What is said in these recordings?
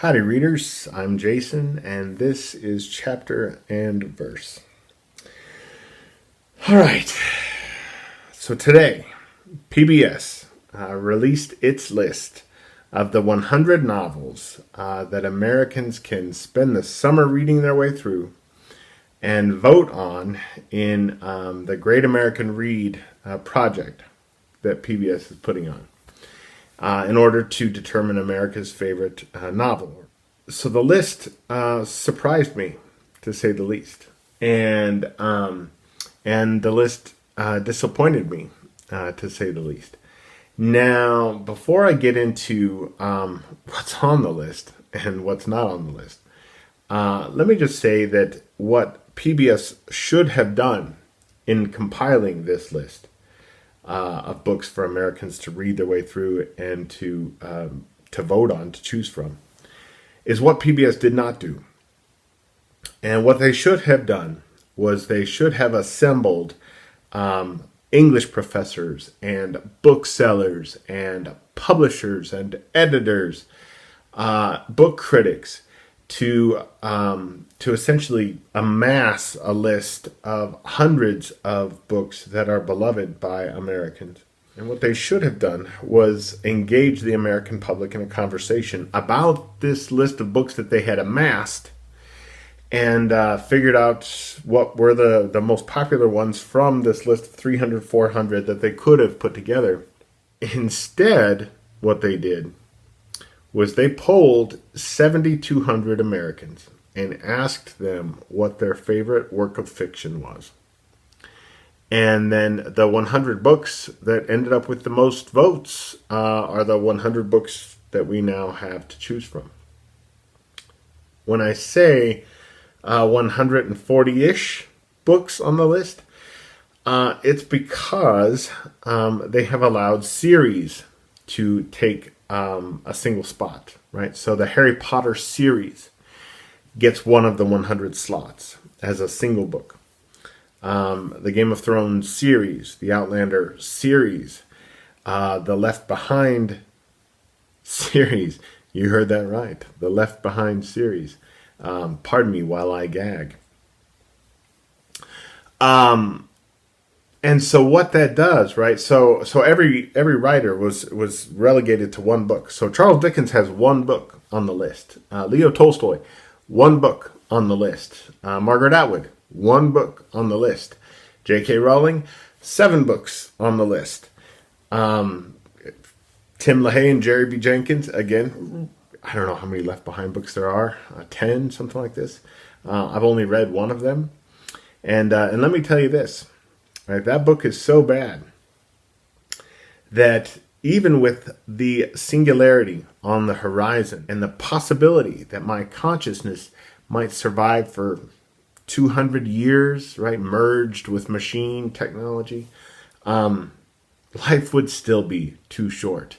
Howdy, readers. I'm Jason, and this is Chapter and Verse. All right. So today, PBS released its list of the 100 novels that Americans can spend the summer reading their way through and vote on in the Great American Read project that PBS is putting on. In order to determine America's favorite novel. So the list surprised me, to say the least, and the list disappointed me, to say the least. Now, before I get into what's on the list and what's not on the list, let me just say that what PBS should have done in compiling this list of books for Americans to read their way through and to vote on, to choose from, is what PBS did not do. And what they should have done was they should have assembled English professors and booksellers and publishers and editors, book critics, to essentially amass a list of hundreds of books that are beloved by Americans. And what they should have done was engage the American public in a conversation about this list of books that they had amassed and figured out what were the most popular ones from this list of 300, 400 that they could have put together. Instead, what they did was they polled 7,200 Americans and asked them what their favorite work of fiction was. And then the 100 books that ended up with the most votes are the 100 books that we now have to choose from. When I say 140-ish books on the list, it's because they have allowed series to take a single spot, right? So the Harry Potter series gets one of the 100 slots as a single book. The Game of Thrones series, the Outlander series, the Left Behind series. You heard that right. The Left Behind series. Pardon me while I gag. And so what that does, right? So every writer was relegated to one book. So Charles Dickens has one book on the list. Leo Tolstoy, one book on the list. Margaret Atwood, one book on the list. J.K. Rowling, 7 books on the list. Tim LaHaye and Jerry B. Jenkins, again, I don't know how many Left Behind books there are, 10, something like this. I've only read one of them. And let me tell you this. Right, that book is so bad that even with the singularity on the horizon and the possibility that my consciousness might survive for 200 years, right, merged with machine technology, life would still be too short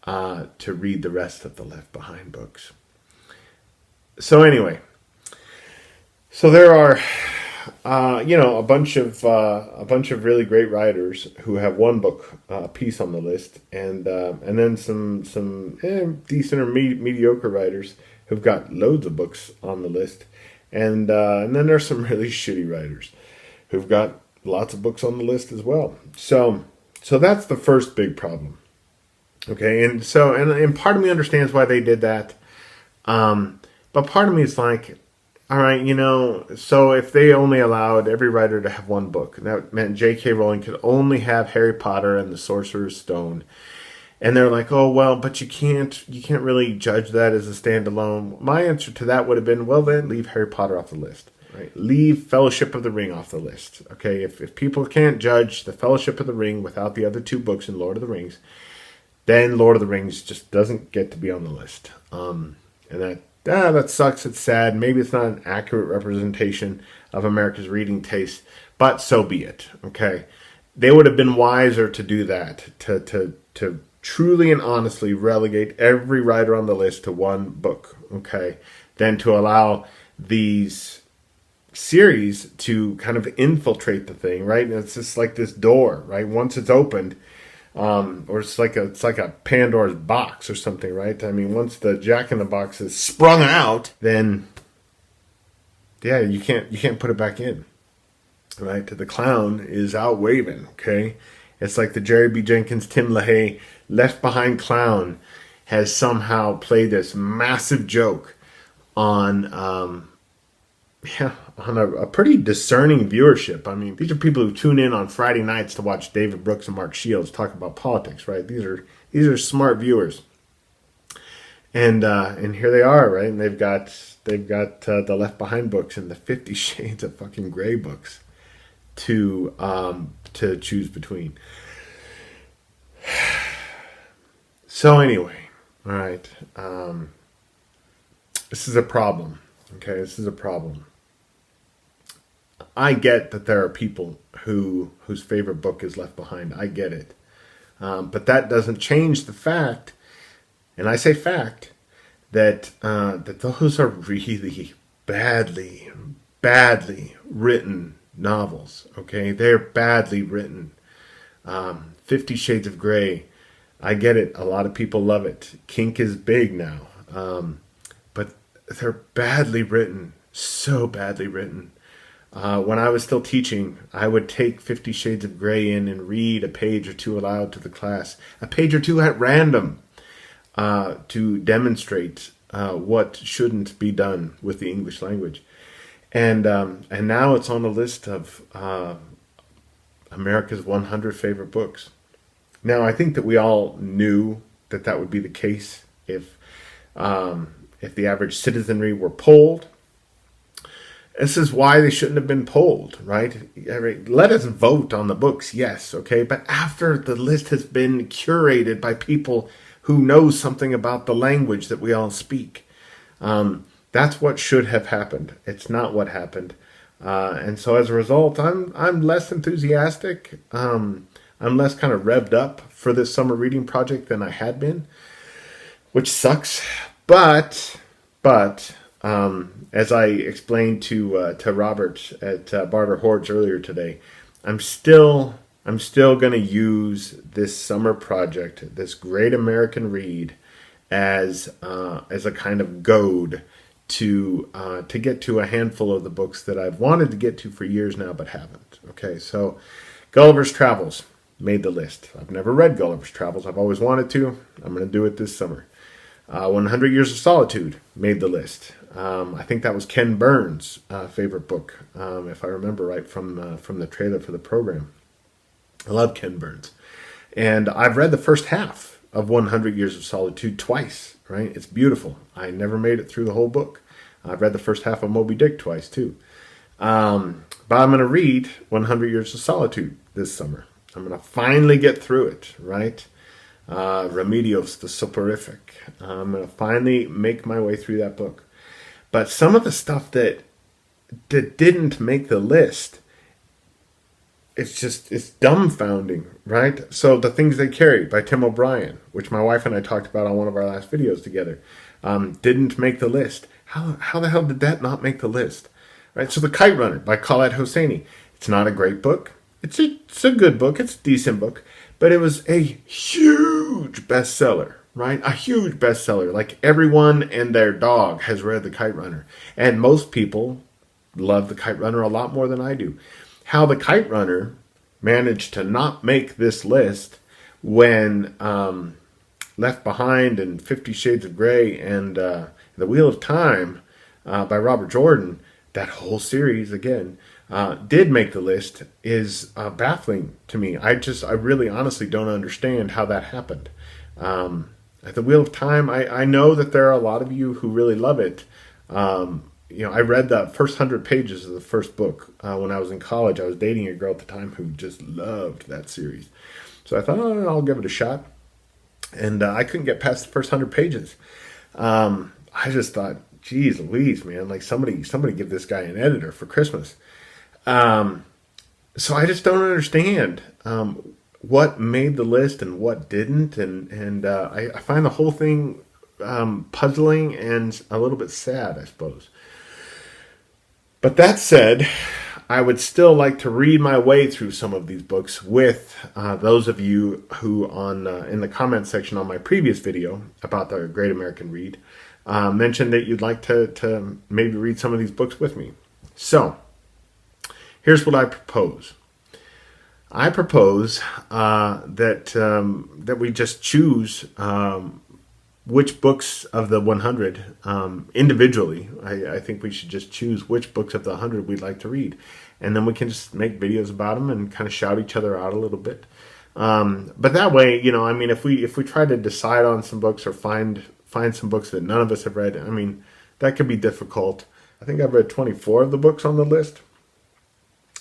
to read the rest of the Left Behind books. So anyway, so there are a bunch of really great writers who have one book piece on the list, and then some decent or mediocre writers who've got loads of books on the list, and then there's some really shitty writers who've got lots of books on the list as well. So that's the first big problem. Okay, and part of me understands why they did that, but part of me is like, all right, so if they only allowed every writer to have one book, that meant J.K. Rowling could only have Harry Potter and the Sorcerer's Stone. And they're like, oh, well, but you can't really judge that as a standalone. My answer to that would have been, well, then leave Harry Potter off the list. Right? Leave Fellowship of the Ring off the list. Okay, if people can't judge the Fellowship of the Ring without the other 2 books in Lord of the Rings, then Lord of the Rings just doesn't get to be on the list. And that sucks. It's sad. Maybe it's not an accurate representation of America's reading taste, but so be it. Okay, they would have been wiser to do that, to truly and honestly relegate every writer on the list to one book. Okay, than to allow these series to kind of infiltrate the thing. Right, and it's just like this door. Right, once it's opened, Or it's like a Pandora's box or something, right? I mean, once the Jack in the Box is sprung out, then yeah, you can't put it back in, right? The clown is out waving. Okay, it's like the Jerry B. Jenkins, Tim LaHaye, Left Behind clown has somehow played this massive joke on a pretty discerning viewership. I mean, these are people who tune in on Friday nights to watch David Brooks and Mark Shields talk about politics, right? These are smart viewers, and here they are, right? And they've got the Left Behind books and the 50 Shades of fucking Grey books to choose between. So anyway, all right, this is a problem. Okay, this is a problem. I get that there are people whose favorite book is Left Behind. I get it. But that doesn't change the fact, and I say fact, that those are really badly written novels. Okay, they're badly written. 50 Shades of Grey, I get it. A lot of people love it. Kink is big now. But they're badly written. So badly written. When I was still teaching, I would take 50 Shades of Grey in and read a page or two aloud to the class. A page or two at random to demonstrate what shouldn't be done with the English language. And now it's on the list of America's 100 favorite books. Now, I think that we all knew that would be the case if the average citizenry were polled. This is why they shouldn't have been polled, right? Let us vote on the books, yes, okay? But after the list has been curated by people who know something about the language that we all speak, that's what should have happened. It's not what happened. And so as a result, I'm less enthusiastic. I'm less kind of revved up for this summer reading project than I had been, which sucks. But as I explained to Robert at Barter Hordes earlier today, I'm still going to use this summer project, this great American read, as a kind of goad to get to a handful of the books that I've wanted to get to for years now but haven't. Okay, so Gullivers Travels made the list. I've never read Gulliver's Travels. I've always wanted to. I'm going to do it this summer. 100 Years of Solitude made the list. I think that was Ken Burns' favorite book, if I remember right from the trailer for the program. I love Ken Burns. And I've read the first half of 100 Years of Solitude twice, right? It's beautiful. I never made it through the whole book. I've read the first half of Moby Dick twice, too. But I'm going to read 100 Years of Solitude this summer. I'm going to finally get through it, right? Remedios, the Soporific. I'm going to finally make my way through that book. But some of the stuff that didn't make the list, it's dumbfounding, right? So The Things They Carry by Tim O'Brien, which my wife and I talked about on one of our last videos together, didn't make the list. How the hell did that not make the list? Right? So The Kite Runner by Khaled Hosseini. It's not a great book. It's a good book. It's a decent book. But it was a huge bestseller, right? A huge bestseller. Like everyone and their dog has read The Kite Runner. And most people love The Kite Runner a lot more than I do. How The Kite Runner managed to not make this list when Left Behind and 50 Shades of Grey and The Wheel of Time by Robert Jordan, that whole series again, did make the list is baffling to me. I really honestly don't understand how that happened. At The Wheel of Time, I know that there are a lot of you who really love it. I read the first 100 pages of the first book when I was in college. I was dating a girl at the time who just loved that series. So I thought, I'll give it a shot. And I couldn't get past the first 100 pages. I just thought, geez Louise, man, like somebody give this guy an editor for Christmas. So I just don't understand what made the list and what didn't. And I find the whole thing puzzling and a little bit sad, I suppose. But that said, I would still like to read my way through some of these books with those of you who in the comment section on my previous video about the Great American Read mentioned that you'd like to maybe read some of these books with me. So here's what I propose. I propose that we just choose which books of the 100 individually. I think we should just choose which books of the 100 we'd like to read, and then we can just make videos about them and kind of shout each other out a little bit. But that way, if we try to decide on some books or find some books that none of us have read, that could be difficult. I think I've read 24 of the books on the list.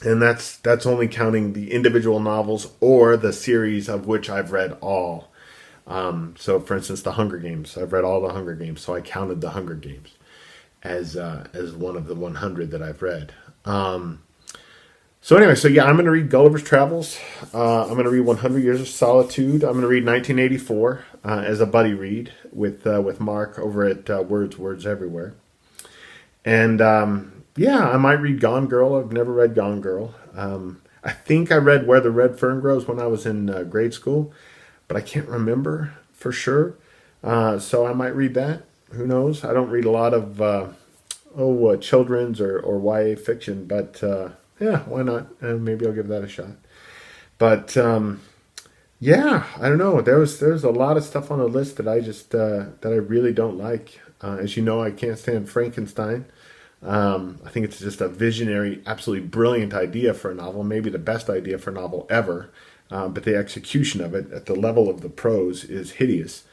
And that's only counting the individual novels or the series of which I've read all. So, for instance, The Hunger Games. I've read all the Hunger Games, so I counted The Hunger Games as one of the 100 that I've read. I'm going to read Gulliver's Travels. I'm going to read 100 Years of Solitude. I'm going to read 1984 as a buddy read with Mark over at Words Everywhere. And I might read Gone Girl. I've never read Gone Girl. I think I read Where the Red Fern Grows when I was in grade school, but I can't remember for sure. So I might read that. Who knows? I don't read a lot of children's or YA fiction, but why not? Maybe I'll give that a shot. But I don't know. There's a lot of stuff on the list that I really don't like. As you know, I can't stand Frankenstein. I think it's just a visionary, absolutely brilliant idea for a novel, maybe the best idea for a novel ever. But the execution of it at the level of the prose is hideous.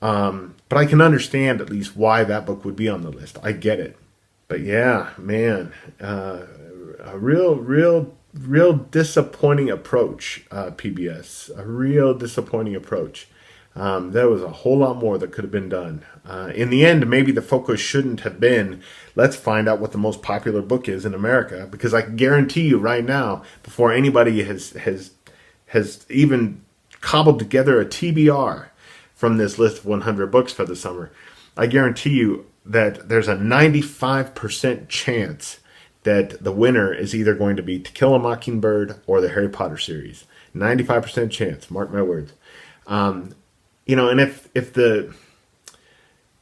But I can understand at least why that book would be on the list. I get it. But yeah, man, a real disappointing approach, PBS. A real disappointing approach. There was a whole lot more that could have been done. In the end, maybe the focus shouldn't have been, let's find out what the most popular book is in America, because I can guarantee you right now, before anybody has even cobbled together a TBR from this list of 100 books for the summer, I guarantee you that there's a 95% chance that the winner is either going to be To Kill a Mockingbird or the Harry Potter series. 95% chance, mark my words. And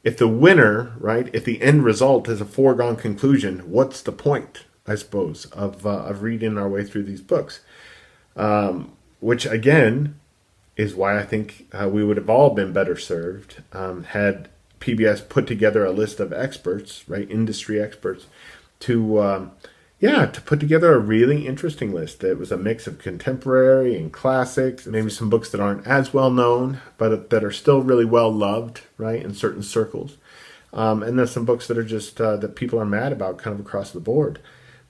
if the winner, right, if the end result is a foregone conclusion, what's the point, I suppose, of reading our way through these books? Which, again, is why I think we would have all been better served had PBS put together a list of experts, right, industry experts, to put together a really interesting list. It was a mix of contemporary and classics, maybe some books that aren't as well known, but that are still really well loved, right, in certain circles. And then some books that are just that people are mad about kind of across the board.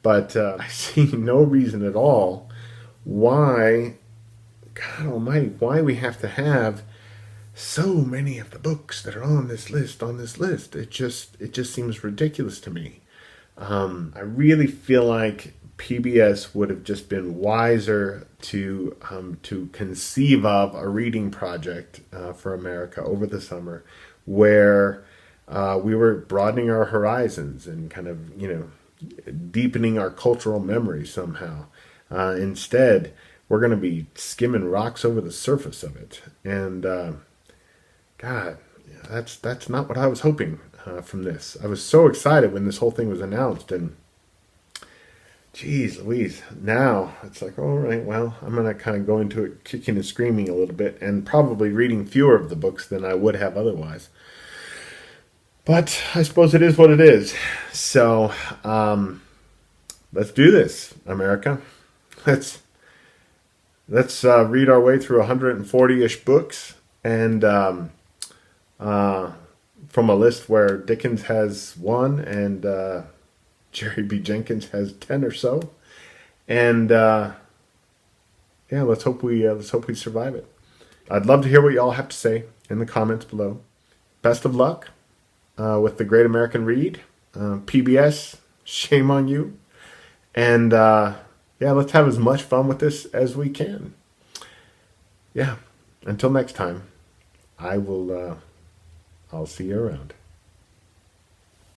But I see no reason at all why, God almighty, why we have to have so many of the books that are on this list. It just seems ridiculous to me. I really feel like PBS would have just been wiser to conceive of a reading project for America over the summer, where we were broadening our horizons and kind of deepening our cultural memory somehow. Instead, we're going to be skimming rocks over the surface of it, and God, that's not what I was hoping from this. I was so excited when this whole thing was announced, and geez Louise, now it's like, all right, well, I'm going to kind of go into it kicking and screaming a little bit, and probably reading fewer of the books than I would have otherwise. But I suppose it is what it is. So let's do this, America. Let's read our way through 140-ish books, and from a list where Dickens has 1 and Jerry B. Jenkins has 10 or so, and let's hope we survive it. I'd love to hear what y'all have to say in the comments below. Best of luck with the Great American Read. PBS, shame on you, and let's have as much fun with this as we can. Until next time, I'll see you around.